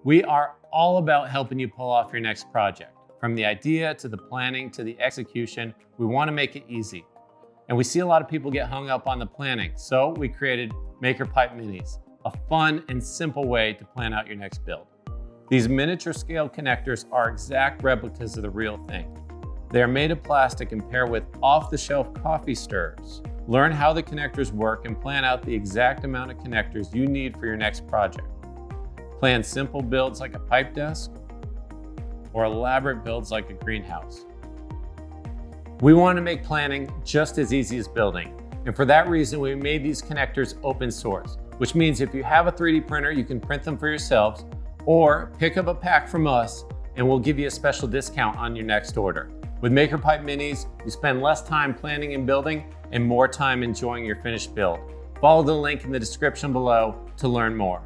We are all about helping you pull off your next project. From the idea to the planning to the execution, we want to make it easy. And we see a lot of people get hung up on the planning, so we created MakerPipe Minis, a fun and simple way to plan out your next build. These miniature scale connectors are exact replicas of the real thing. They are made of plastic and pair with off-the-shelf coffee stirrers. Learn how the connectors work and plan out the exact amount of connectors you need for your next project. Plan simple builds like a pipe desk or elaborate builds like a greenhouse. We want to make planning just as easy as building. And for that reason, we made these connectors open source, which means if you have a 3D printer, you can print them for yourselves or pick up a pack from us and we'll give you a special discount on your next order. With MakerPipe Minis, you spend less time planning and building and more time enjoying your finished build. Follow the link in the description below to learn more.